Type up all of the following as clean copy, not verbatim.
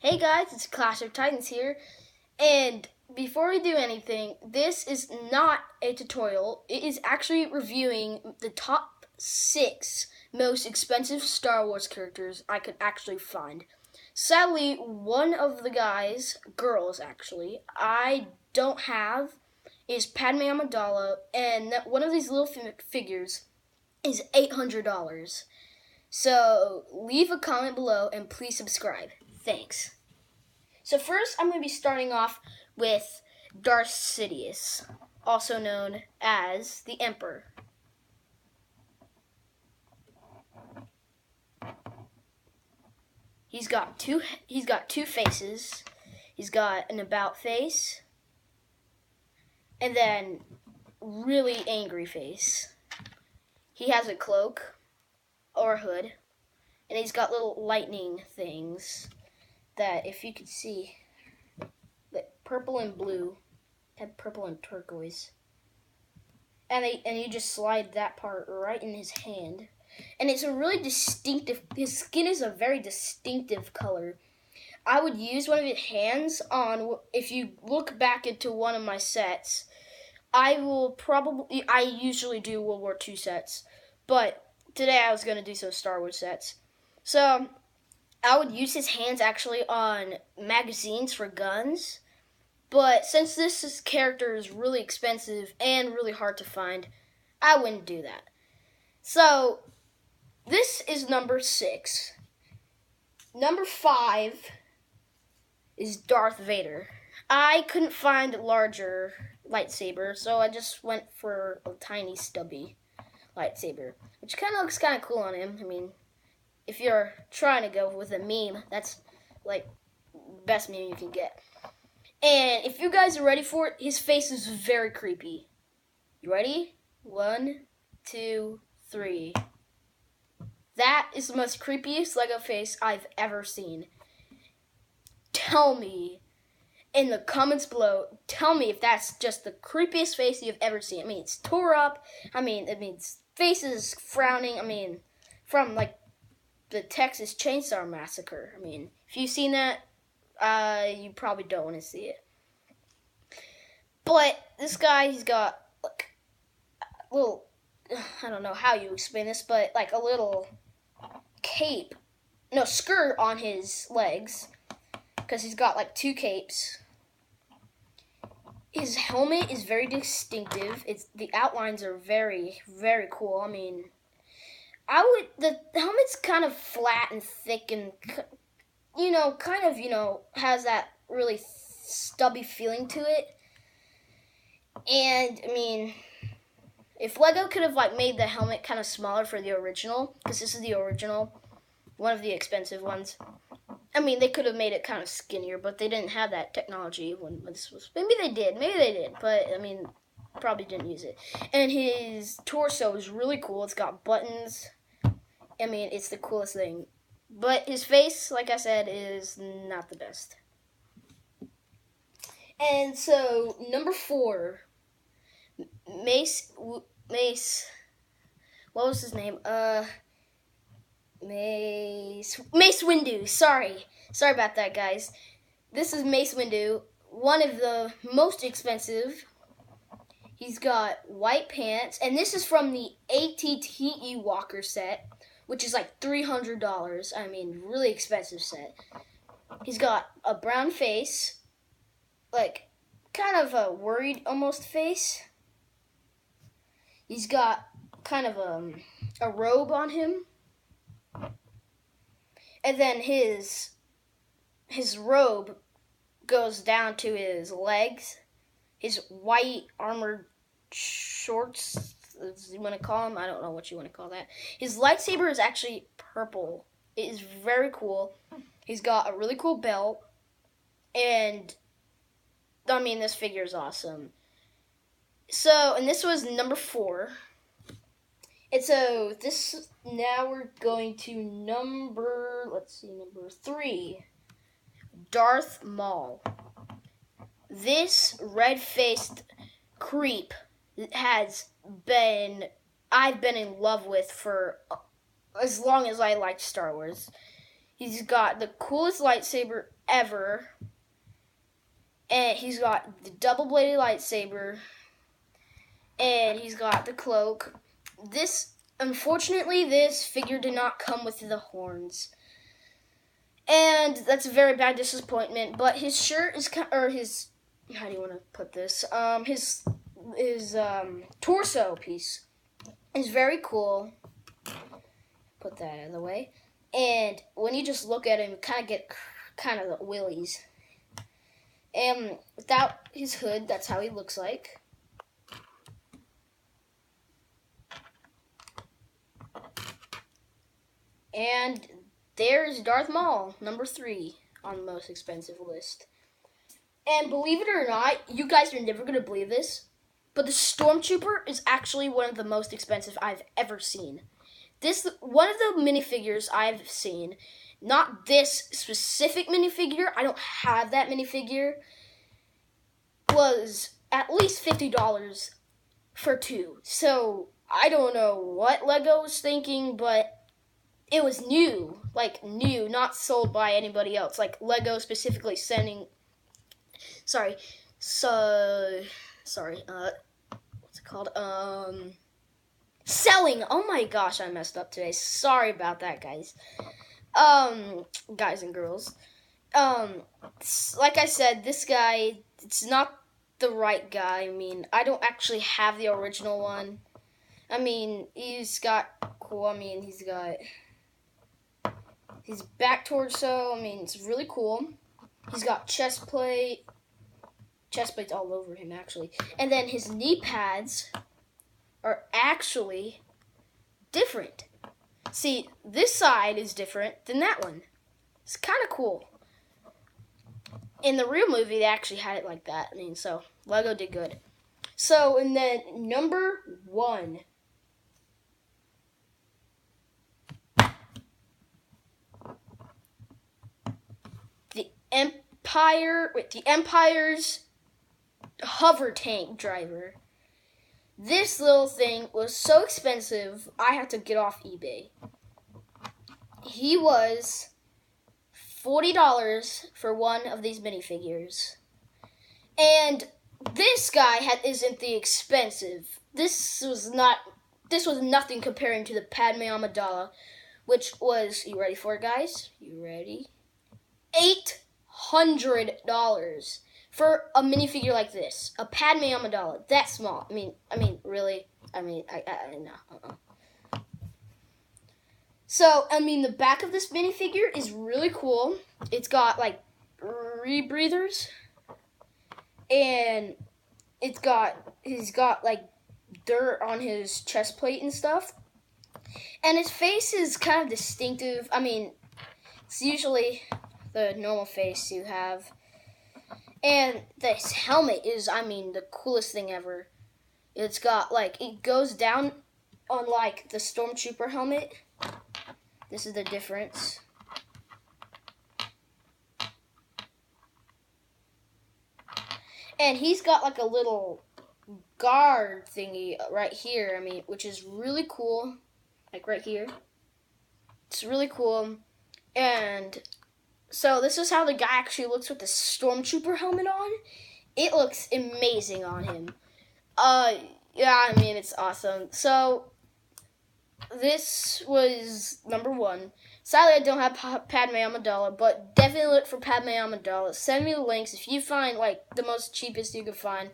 Hey guys, it's Clash of Titans here, and before we do anything, this is not a tutorial. It is actually reviewing the top 6 most expensive Star Wars characters I could actually find. Sadly, one of the girls actually, I don't have is Padme Amidala, and one of these little figures is $800. So leave a comment below and please subscribe. Thanks. So first, I'm going to be starting off with Darth Sidious, also known as the Emperor. He's got two faces. He's got an about face, and then really angry face. He has a cloak or a hood, and he's got little lightning things that, if you could see, the purple and blue, had purple and turquoise, and you just slide that part right in his hand, and it's a really distinctive. His skin is a very distinctive color. I would use one of his hands on. If you look back into one of my sets, I usually do World War II sets, but today I was going to do some Star Wars sets. So I would use his hands actually on magazines for guns, but since this character is really expensive and really hard to find, I wouldn't do that. So this is number 6. Number 5 is Darth Vader. I couldn't find a larger lightsaber, so I just went for a tiny stubby lightsaber, which kind of looks kind of cool on him. I mean, if you're trying to go with a meme, that's like the best meme you can get. And if you guys are ready for it, his face is very creepy. You ready? 1, 2, 3. That is the most creepiest Lego face I've ever seen. Tell me in the comments below, tell me if that's just the creepiest face you've ever seen. I mean, it's tore up. I mean, his face is frowning. I mean, from like the Texas Chainsaw Massacre. I mean, if you've seen that, you probably don't want to see it. But this guy, he's got like a little, I don't know how you explain this, but like a little skirt on his legs, because he's got like 2 capes. His helmet is very distinctive. The outlines are very, very cool. I mean, the helmet's kind of flat and thick and, has that really stubby feeling to it. And, I mean, if Lego could have, made the helmet kind of smaller for the original, because this is the original, one of the expensive ones, I mean, they could have made it kind of skinnier, but they didn't have that technology when this was. Maybe they did, but, I mean, probably didn't use it. And his torso is really cool. It's got buttons. I mean, it's the coolest thing. But his face, like I said, is not the best. And so, number 4, Mace, what was his name? Mace Windu. Sorry about that, guys. This is Mace Windu, one of the most expensive. He's got white pants, and this is from the AT-T Walker set, which is like $300. I mean, really expensive set. He's got a brown face, like kind of a worried almost face. He's got kind of a robe on him. And then his robe goes down to his legs. His white armored shorts, as you want to call them. I don't know what you want to call that. His lightsaber is actually purple. It is very cool. He's got a really cool belt. And, I mean, this figure is awesome. So, and this was number 4. And so now we're going to number 3, Darth Maul. This red-faced creep I've been in love with for as long as I liked Star Wars. He's got the coolest lightsaber ever. And he's got the double-bladed lightsaber. And he's got the cloak. Unfortunately, this figure did not come with the horns. And that's a very bad disappointment. But his shirt is, or his, how do you want to put this? His torso piece is very cool. Put that out of the way. And when you just look at him, you kind of get kind of the willies. And without his hood, that's how he looks like. And there's Darth Maul, number 3 on the most expensive list. And believe it or not, you guys are never going to believe this, but the Stormtrooper is actually one of the most expensive I've ever seen. One of the minifigures I've seen, not this specific minifigure, I don't have that minifigure, was at least $50 for 2. So I don't know what Lego was thinking, but it was new, not sold by anybody else. Like Lego specifically selling. What's it called? Selling. Oh my gosh, I messed up today. Sorry about that, guys. Guys and girls. Like I said, this guy, it's not the right guy. I mean, I don't actually have the original one. I mean, he's got his back torso, I mean, it's really cool. He's got chest plates all over him, actually. And then his knee pads are actually different. See, this side is different than that one. It's kind of cool. In the real movie, they actually had it like that. I mean, so Lego did good. So, and then number 1. The Empire's hover tank driver. This little thing was so expensive, I had to get off eBay. He was $40 for one of these minifigures. And this guy isn't the expensive. This was nothing comparing to the Padme Amidala, which was, you ready for it, guys? You ready? $800 for a minifigure like this, a Padme Amidala, that small. I mean, really. I mean, no. So, I mean, the back of this minifigure is really cool. It's got like rebreathers, and he's got like dirt on his chest plate and stuff. And his face is kind of distinctive. I mean, it's usually the normal face you have. And this helmet is, I mean, the coolest thing ever. It's got, like, it goes down on, like, the Stormtrooper helmet. This is the difference. And he's got, like, a little guard thingy right here, I mean, which is really cool. Like, right here. It's really cool. And so this is how the guy actually looks with the Stormtrooper helmet on. It looks amazing on him. Yeah, I mean, it's awesome. So this was number 1. Sadly, I don't have Padme Amidala, but definitely look for Padme Amidala. Send me the links if you find, like, the most cheapest you can find.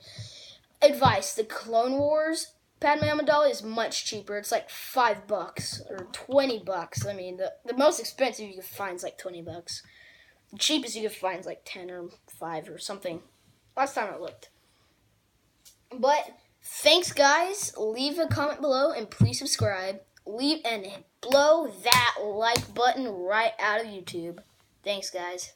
Advice, the Clone Wars Padme Amidala is much cheaper. It's like $5 or $20. I mean, the most expensive you can find is like $20. The cheapest you can find is like 10 or 5 or something. Last time I looked. But thanks, guys. Leave a comment below and please subscribe. Leave and blow that like button right out of YouTube. Thanks, guys.